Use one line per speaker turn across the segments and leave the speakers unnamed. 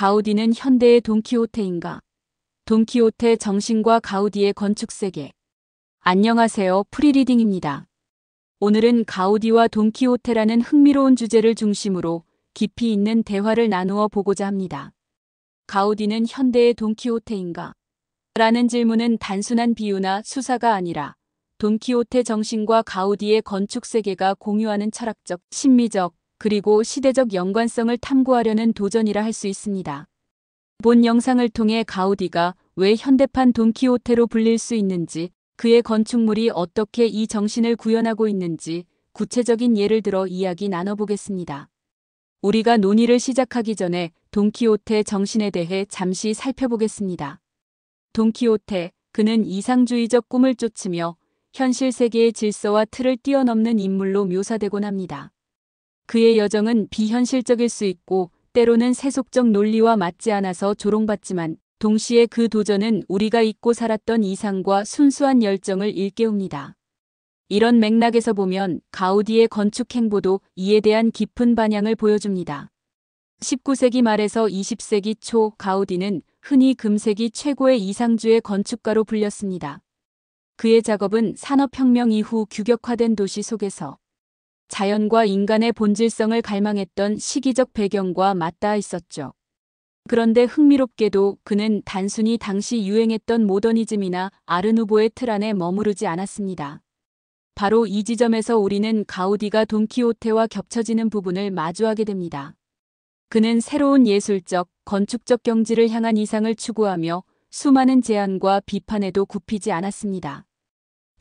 가우디는 현대의 돈키호테인가? 돈키호테 정신과 가우디의 건축세계. 안녕하세요. 프리리딩입니다. 오늘은 가우디와 돈키호테라는 흥미로운 주제를 중심으로 깊이 있는 대화를 나누어 보고자 합니다. 가우디는 현대의 돈키호테인가? 라는 질문은 단순한 비유나 수사가 아니라 돈키호테 정신과 가우디의 건축세계가 공유하는 철학적, 심미적, 그리고 시대적 연관성을 탐구하려는 도전이라 할 수 있습니다. 본 영상을 통해 가우디가 왜 현대판 돈키호테로 불릴 수 있는지, 그의 건축물이 어떻게 이 정신을 구현하고 있는지 구체적인 예를 들어 이야기 나눠보겠습니다. 우리가 논의를 시작하기 전에 돈키호테 정신에 대해 잠시 살펴보겠습니다. 돈키호테, 그는 이상주의적 꿈을 쫓으며 현실 세계의 질서와 틀을 뛰어넘는 인물로 묘사되곤 합니다. 그의 여정은 비현실적일 수 있고 때로는 세속적 논리와 맞지 않아서 조롱받지만 동시에 그 도전은 우리가 잊고 살았던 이상과 순수한 열정을 일깨웁니다. 이런 맥락에서 보면 가우디의 건축 행보도 이에 대한 깊은 반향을 보여줍니다. 19세기 말에서 20세기 초 가우디는 흔히 금세기 최고의 이상주의 건축가로 불렸습니다. 그의 작업은 산업혁명 이후 규격화된 도시 속에서 자연과 인간의 본질성을 갈망했던 시기적 배경과 맞닿아 있었죠. 그런데 흥미롭게도 그는 단순히 당시 유행했던 모더니즘이나 아르누보의 틀 안에 머무르지 않았습니다. 바로 이 지점에서 우리는 가우디가 돈키호테와 겹쳐지는 부분을 마주하게 됩니다. 그는 새로운 예술적, 건축적 경지를 향한 이상을 추구하며 수많은 제안과 비판에도 굽히지 않았습니다.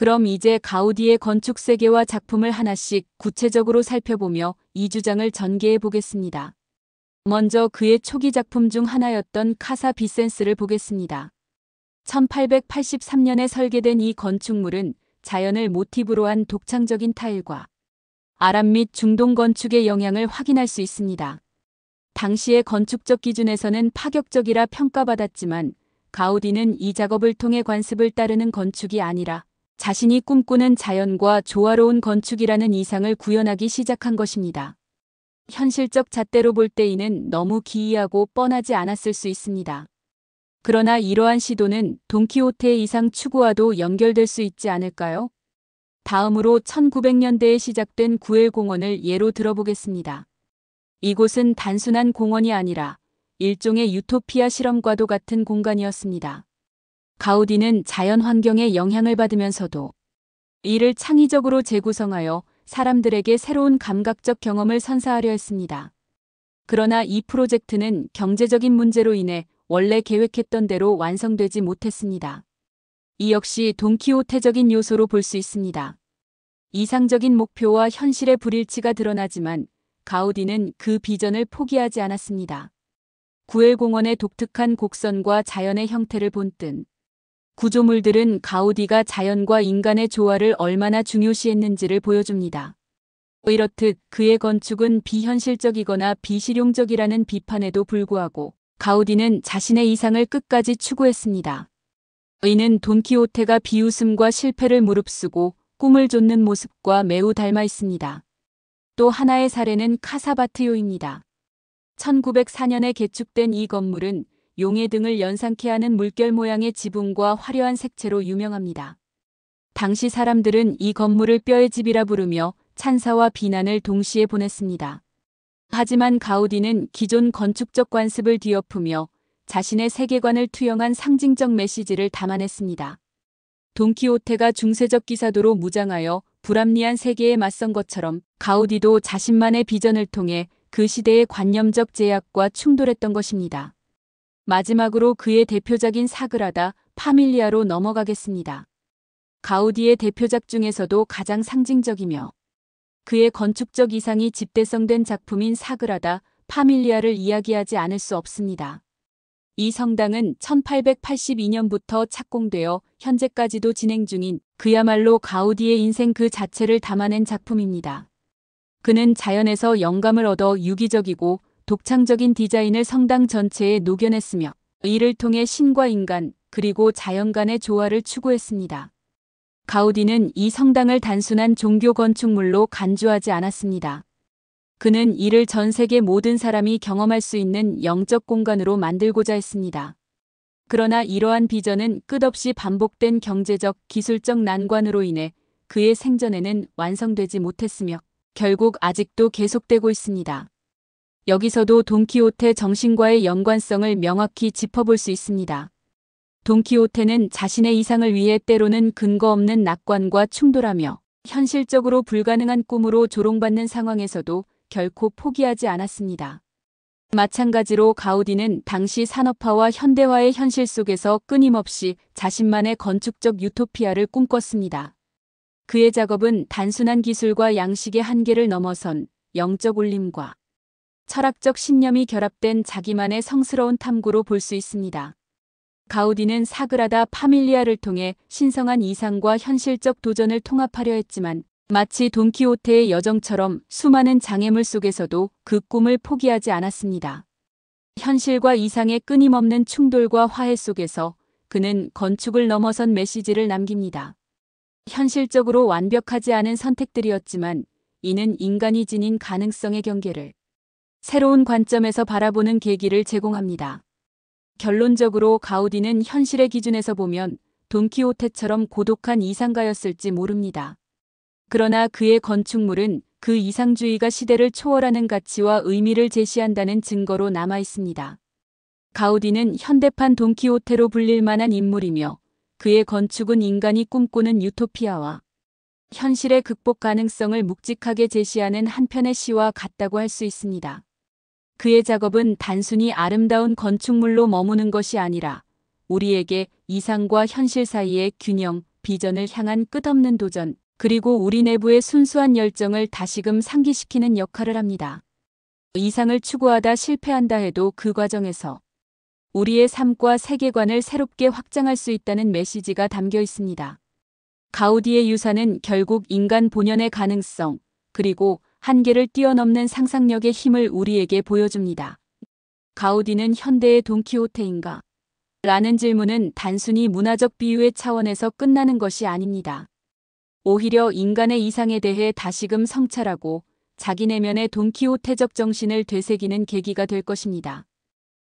그럼 이제 가우디의 건축 세계와 작품을 하나씩 구체적으로 살펴보며 이 주장을 전개해 보겠습니다. 먼저 그의 초기 작품 중 하나였던 카사 비센스를 보겠습니다. 1883년에 설계된 이 건축물은 자연을 모티브로 한 독창적인 타일과 아랍 및 중동 건축의 영향을 확인할 수 있습니다. 당시의 건축적 기준에서는 파격적이라 평가받았지만 가우디는 이 작업을 통해 관습을 따르는 건축이 아니라 자신이 꿈꾸는 자연과 조화로운 건축이라는 이상을 구현하기 시작한 것입니다. 현실적 잣대로 볼 때 이는 너무 기이하고 뻔하지 않았을 수 있습니다. 그러나 이러한 시도는 돈키호테의 이상 추구와도 연결될 수 있지 않을까요? 다음으로 1900년대에 시작된 구엘 공원을 예로 들어보겠습니다. 이곳은 단순한 공원이 아니라 일종의 유토피아 실험과도 같은 공간이었습니다. 가우디는 자연 환경에 영향을 받으면서도 이를 창의적으로 재구성하여 사람들에게 새로운 감각적 경험을 선사하려 했습니다. 그러나 이 프로젝트는 경제적인 문제로 인해 원래 계획했던 대로 완성되지 못했습니다. 이 역시 돈키호테적인 요소로 볼 수 있습니다. 이상적인 목표와 현실의 불일치가 드러나지만 가우디는 그 비전을 포기하지 않았습니다. 구엘 공원의 독특한 곡선과 자연의 형태를 본뜬 구조물들은 가우디가 자연과 인간의 조화를 얼마나 중요시했는지를 보여줍니다. 이렇듯 그의 건축은 비현실적이거나 비실용적이라는 비판에도 불구하고 가우디는 자신의 이상을 끝까지 추구했습니다. 이는 돈키호테가 비웃음과 실패를 무릅쓰고 꿈을 좇는 모습과 매우 닮아 있습니다. 또 하나의 사례는 카사바티오입니다. 1904년에 개축된 이 건물은 용의 등을 연상케 하는 물결 모양의 지붕과 화려한 색채로 유명합니다. 당시 사람들은 이 건물을 뼈의 집이라 부르며 찬사와 비난을 동시에 보냈습니다. 하지만 가우디는 기존 건축적 관습을 뒤엎으며 자신의 세계관을 투영한 상징적 메시지를 담아냈습니다. 돈키호테가 중세적 기사도로 무장하여 불합리한 세계에 맞선 것처럼 가우디도 자신만의 비전을 통해 그 시대의 관념적 제약과 충돌했던 것입니다. 마지막으로 그의 대표작인 사그라다 파밀리아로 넘어가겠습니다. 가우디의 대표작 중에서도 가장 상징적이며 그의 건축적 이상이 집대성된 작품인 사그라다 파밀리아를 이야기하지 않을 수 없습니다. 이 성당은 1882년부터 착공되어 현재까지도 진행 중인 그야말로 가우디의 인생 그 자체를 담아낸 작품입니다. 그는 자연에서 영감을 얻어 유기적이고 독창적인 디자인을 성당 전체에 녹여냈으며 이를 통해 신과 인간 그리고 자연 간의 조화를 추구했습니다. 가우디는 이 성당을 단순한 종교 건축물로 간주하지 않았습니다. 그는 이를 전 세계 모든 사람이 경험할 수 있는 영적 공간으로 만들고자 했습니다. 그러나 이러한 비전은 끝없이 반복된 경제적, 기술적 난관으로 인해 그의 생전에는 완성되지 못했으며 결국 아직도 계속되고 있습니다. 여기서도 돈키호테 정신과의 연관성을 명확히 짚어볼 수 있습니다. 돈키호테는 자신의 이상을 위해 때로는 근거 없는 낙관과 충돌하며 현실적으로 불가능한 꿈으로 조롱받는 상황에서도 결코 포기하지 않았습니다. 마찬가지로 가우디는 당시 산업화와 현대화의 현실 속에서 끊임없이 자신만의 건축적 유토피아를 꿈꿨습니다. 그의 작업은 단순한 기술과 양식의 한계를 넘어선 영적 울림과 철학적 신념이 결합된 자기만의 성스러운 탐구로 볼 수 있습니다. 가우디는 사그라다 파밀리아를 통해 신성한 이상과 현실적 도전을 통합하려 했지만 마치 돈키호테의 여정처럼 수많은 장애물 속에서도 그 꿈을 포기하지 않았습니다. 현실과 이상의 끊임없는 충돌과 화해 속에서 그는 건축을 넘어선 메시지를 남깁니다. 현실적으로 완벽하지 않은 선택들이었지만 이는 인간이 지닌 가능성의 경계를 새로운 관점에서 바라보는 계기를 제공합니다. 결론적으로 가우디는 현실의 기준에서 보면 돈키호테처럼 고독한 이상가였을지 모릅니다. 그러나 그의 건축물은 그 이상주의가 시대를 초월하는 가치와 의미를 제시한다는 증거로 남아 있습니다. 가우디는 현대판 돈키호테로 불릴 만한 인물이며 그의 건축은 인간이 꿈꾸는 유토피아와 현실의 극복 가능성을 묵직하게 제시하는 한 편의 시와 같다고 할 수 있습니다. 그의 작업은 단순히 아름다운 건축물로 머무는 것이 아니라 우리에게 이상과 현실 사이의 균형, 비전을 향한 끝없는 도전, 그리고 우리 내부의 순수한 열정을 다시금 상기시키는 역할을 합니다. 이상을 추구하다 실패한다 해도 그 과정에서 우리의 삶과 세계관을 새롭게 확장할 수 있다는 메시지가 담겨 있습니다. 가우디의 유산은 결국 인간 본연의 가능성, 그리고 한계를 뛰어넘는 상상력의 힘을 우리에게 보여줍니다. 가우디는 현대의 돈키호테인가? 라는 질문은 단순히 문화적 비유의 차원에서 끝나는 것이 아닙니다. 오히려 인간의 이상에 대해 다시금 성찰하고 자기 내면의 돈키호테적 정신을 되새기는 계기가 될 것입니다.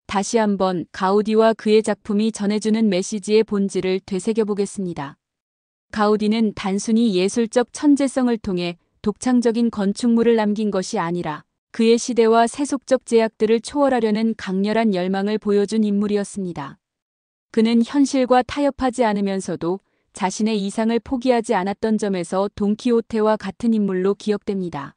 다시 한번 가우디와 그의 작품이 전해주는 메시지의 본질을 되새겨보겠습니다. 가우디는 단순히 예술적 천재성을 통해 독창적인 건축물을 남긴 것이 아니라 그의 시대와 세속적 제약들을 초월하려는 강렬한 열망을 보여준 인물이었습니다. 그는 현실과 타협하지 않으면서도 자신의 이상을 포기하지 않았던 점에서 돈키호테와 같은 인물로 기억됩니다.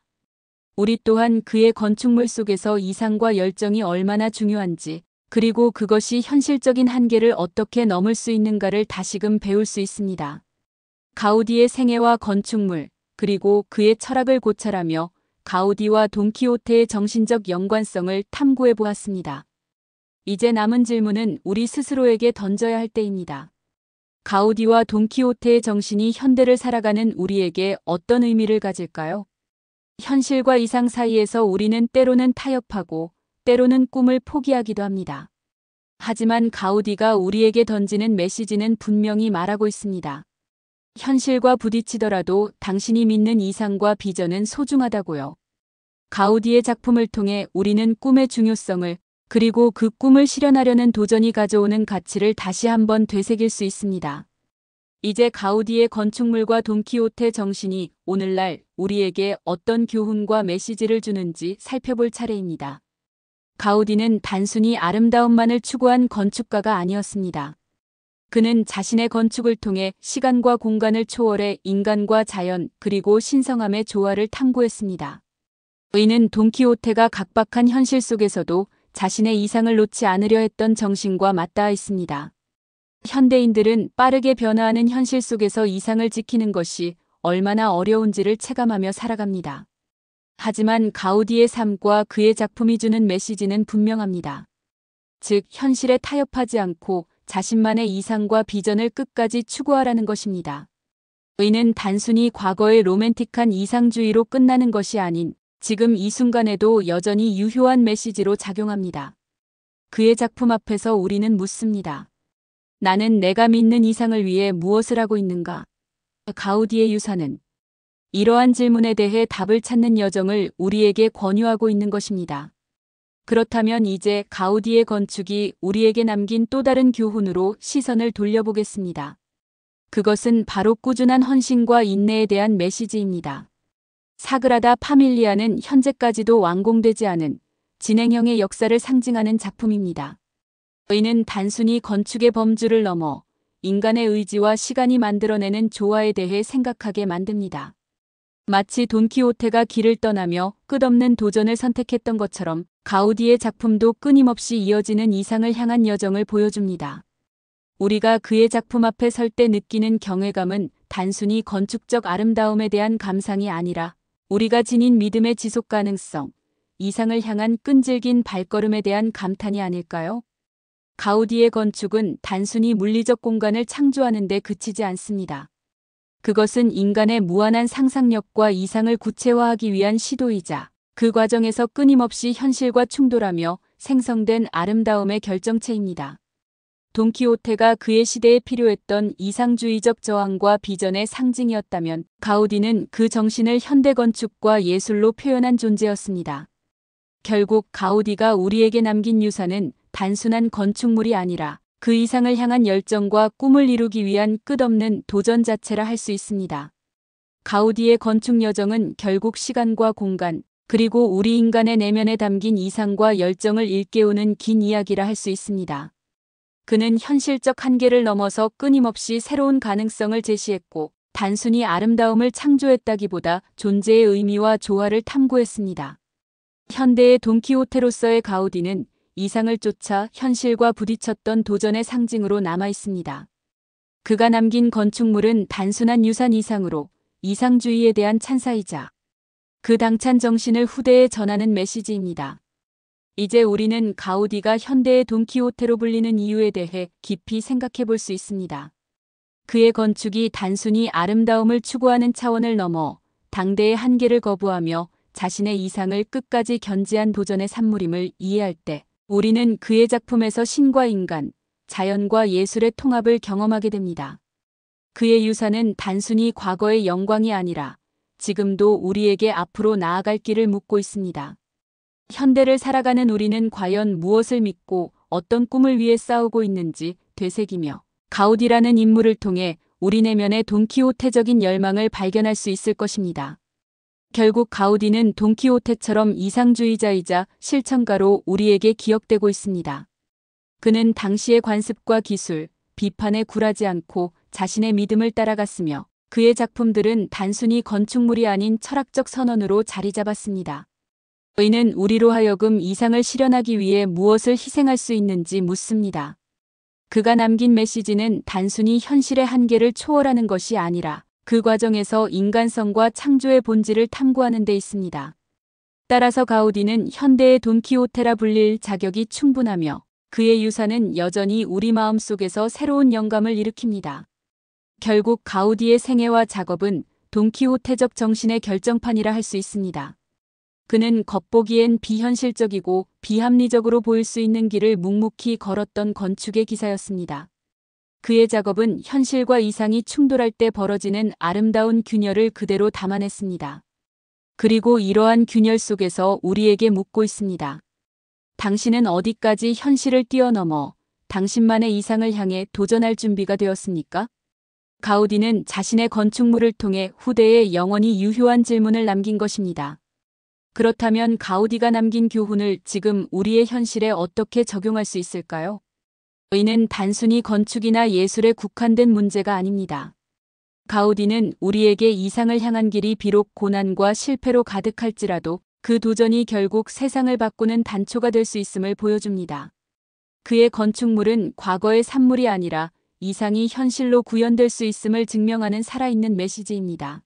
우리 또한 그의 건축물 속에서 이상과 열정이 얼마나 중요한지, 그리고 그것이 현실적인 한계를 어떻게 넘을 수 있는가를 다시금 배울 수 있습니다. 가우디의 생애와 건축물, 그리고 그의 철학을 고찰하며 가우디와 돈키호테의 정신적 연관성을 탐구해 보았습니다. 이제 남은 질문은 우리 스스로에게 던져야 할 때입니다. 가우디와 돈키호테의 정신이 현대를 살아가는 우리에게 어떤 의미를 가질까요? 현실과 이상 사이에서 우리는 때로는 타협하고 때로는 꿈을 포기하기도 합니다. 하지만 가우디가 우리에게 던지는 메시지는 분명히 말하고 있습니다. 현실과 부딪히더라도 당신이 믿는 이상과 비전은 소중하다고요. 가우디의 작품을 통해 우리는 꿈의 중요성을, 그리고 그 꿈을 실현하려는 도전이 가져오는 가치를 다시 한번 되새길 수 있습니다. 이제 가우디의 건축물과 돈키호테 정신이 오늘날 우리에게 어떤 교훈과 메시지를 주는지 살펴볼 차례입니다. 가우디는 단순히 아름다움만을 추구한 건축가가 아니었습니다. 그는 자신의 건축을 통해 시간과 공간을 초월해 인간과 자연, 그리고 신성함의 조화를 탐구했습니다. 이는 돈키호테가 각박한 현실 속에서도 자신의 이상을 놓지 않으려 했던 정신과 맞닿아 있습니다. 현대인들은 빠르게 변화하는 현실 속에서 이상을 지키는 것이 얼마나 어려운지를 체감하며 살아갑니다. 하지만 가우디의 삶과 그의 작품이 주는 메시지는 분명합니다. 즉, 현실에 타협하지 않고 자신만의 이상과 비전을 끝까지 추구하라는 것입니다. 이는 단순히 과거의 로맨틱한 이상주의로 끝나는 것이 아닌 지금 이 순간에도 여전히 유효한 메시지로 작용합니다. 그의 작품 앞에서 우리는 묻습니다. 나는 내가 믿는 이상을 위해 무엇을 하고 있는가? 가우디의 유산은 이러한 질문에 대해 답을 찾는 여정을 우리에게 권유하고 있는 것입니다. 그렇다면 이제 가우디의 건축이 우리에게 남긴 또 다른 교훈으로 시선을 돌려보겠습니다. 그것은 바로 꾸준한 헌신과 인내에 대한 메시지입니다. 사그라다 파밀리아는 현재까지도 완공되지 않은 진행형의 역사를 상징하는 작품입니다. 이는 단순히 건축의 범주를 넘어 인간의 의지와 시간이 만들어내는 조화에 대해 생각하게 만듭니다. 마치 돈키호테가 길을 떠나며 끝없는 도전을 선택했던 것처럼 가우디의 작품도 끊임없이 이어지는 이상을 향한 여정을 보여줍니다. 우리가 그의 작품 앞에 설 때 느끼는 경외감은 단순히 건축적 아름다움에 대한 감상이 아니라 우리가 지닌 믿음의 지속 가능성, 이상을 향한 끈질긴 발걸음에 대한 감탄이 아닐까요? 가우디의 건축은 단순히 물리적 공간을 창조하는 데 그치지 않습니다. 그것은 인간의 무한한 상상력과 이상을 구체화하기 위한 시도이자 그 과정에서 끊임없이 현실과 충돌하며 생성된 아름다움의 결정체입니다. 돈키호테가 그의 시대에 필요했던 이상주의적 저항과 비전의 상징이었다면 가우디는 그 정신을 현대 건축과 예술로 표현한 존재였습니다. 결국 가우디가 우리에게 남긴 유산은 단순한 건축물이 아니라 그 이상을 향한 열정과 꿈을 이루기 위한 끝없는 도전 자체라 할 수 있습니다. 가우디의 건축 여정은 결국 시간과 공간, 그리고 우리 인간의 내면에 담긴 이상과 열정을 일깨우는 긴 이야기라 할 수 있습니다. 그는 현실적 한계를 넘어서 끊임없이 새로운 가능성을 제시했고, 단순히 아름다움을 창조했다기보다 존재의 의미와 조화를 탐구했습니다. 현대의 돈키호테로서의 가우디는 이상을 쫓아 현실과 부딪혔던 도전의 상징으로 남아 있습니다. 그가 남긴 건축물은 단순한 유산 이상으로 이상주의에 대한 찬사이자 그 당찬 정신을 후대에 전하는 메시지입니다. 이제 우리는 가우디가 현대의 돈키호테로 불리는 이유에 대해 깊이 생각해 볼 수 있습니다. 그의 건축이 단순히 아름다움을 추구하는 차원을 넘어 당대의 한계를 거부하며 자신의 이상을 끝까지 견지한 도전의 산물임을 이해할 때 우리는 그의 작품에서 신과 인간, 자연과 예술의 통합을 경험하게 됩니다. 그의 유산은 단순히 과거의 영광이 아니라 지금도 우리에게 앞으로 나아갈 길을 묻고 있습니다. 현대를 살아가는 우리는 과연 무엇을 믿고 어떤 꿈을 위해 싸우고 있는지 되새기며 가우디라는 인물을 통해 우리 내면의 돈키호테적인 열망을 발견할 수 있을 것입니다. 결국 가우디는 돈키호테처럼 이상주의자이자 실천가로 우리에게 기억되고 있습니다. 그는 당시의 관습과 기술, 비판에 굴하지 않고 자신의 믿음을 따라갔으며 그의 작품들은 단순히 건축물이 아닌 철학적 선언으로 자리 잡았습니다. 이는 우리로 하여금 이상을 실현하기 위해 무엇을 희생할 수 있는지 묻습니다. 그가 남긴 메시지는 단순히 현실의 한계를 초월하는 것이 아니라 그 과정에서 인간성과 창조의 본질을 탐구하는 데 있습니다. 따라서 가우디는 현대의 돈키호테라 불릴 자격이 충분하며 그의 유산은 여전히 우리 마음속에서 새로운 영감을 일으킵니다. 결국 가우디의 생애와 작업은 돈키호테적 정신의 결정판이라 할 수 있습니다. 그는 겉보기엔 비현실적이고 비합리적으로 보일 수 있는 길을 묵묵히 걸었던 건축의 기사였습니다. 그의 작업은 현실과 이상이 충돌할 때 벌어지는 아름다운 균열을 그대로 담아냈습니다. 그리고 이러한 균열 속에서 우리에게 묻고 있습니다. 당신은 어디까지 현실을 뛰어넘어 당신만의 이상을 향해 도전할 준비가 되었습니까? 가우디는 자신의 건축물을 통해 후대에 영원히 유효한 질문을 남긴 것입니다. 그렇다면 가우디가 남긴 교훈을 지금 우리의 현실에 어떻게 적용할 수 있을까요? 이는 단순히 건축이나 예술에 국한된 문제가 아닙니다. 가우디는 우리에게 이상을 향한 길이 비록 고난과 실패로 가득할지라도 그 도전이 결국 세상을 바꾸는 단초가 될 수 있음을 보여줍니다. 그의 건축물은 과거의 산물이 아니라 이상이 현실로 구현될 수 있음을 증명하는 살아있는 메시지입니다.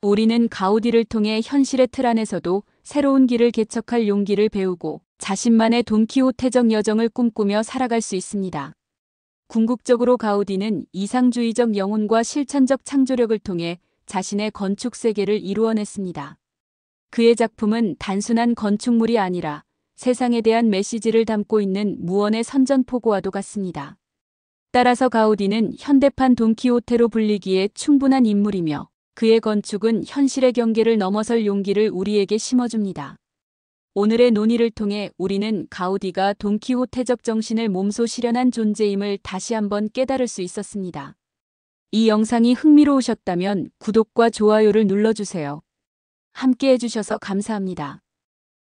우리는 가우디를 통해 현실의 틀 안에서도 새로운 길을 개척할 용기를 배우고 자신만의 돈키호테적 여정을 꿈꾸며 살아갈 수 있습니다. 궁극적으로 가우디는 이상주의적 영혼과 실천적 창조력을 통해 자신의 건축 세계를 이루어냈습니다. 그의 작품은 단순한 건축물이 아니라 세상에 대한 메시지를 담고 있는 무언의 선전포고와도 같습니다. 따라서 가우디는 현대판 돈키호테로 불리기에 충분한 인물이며 그의 건축은 현실의 경계를 넘어설 용기를 우리에게 심어줍니다. 오늘의 논의를 통해 우리는 가우디가 돈키호테적 정신을 몸소 실현한 존재임을 다시 한번 깨달을 수 있었습니다. 이 영상이 흥미로우셨다면 구독과 좋아요를 눌러주세요. 함께 해주셔서 감사합니다.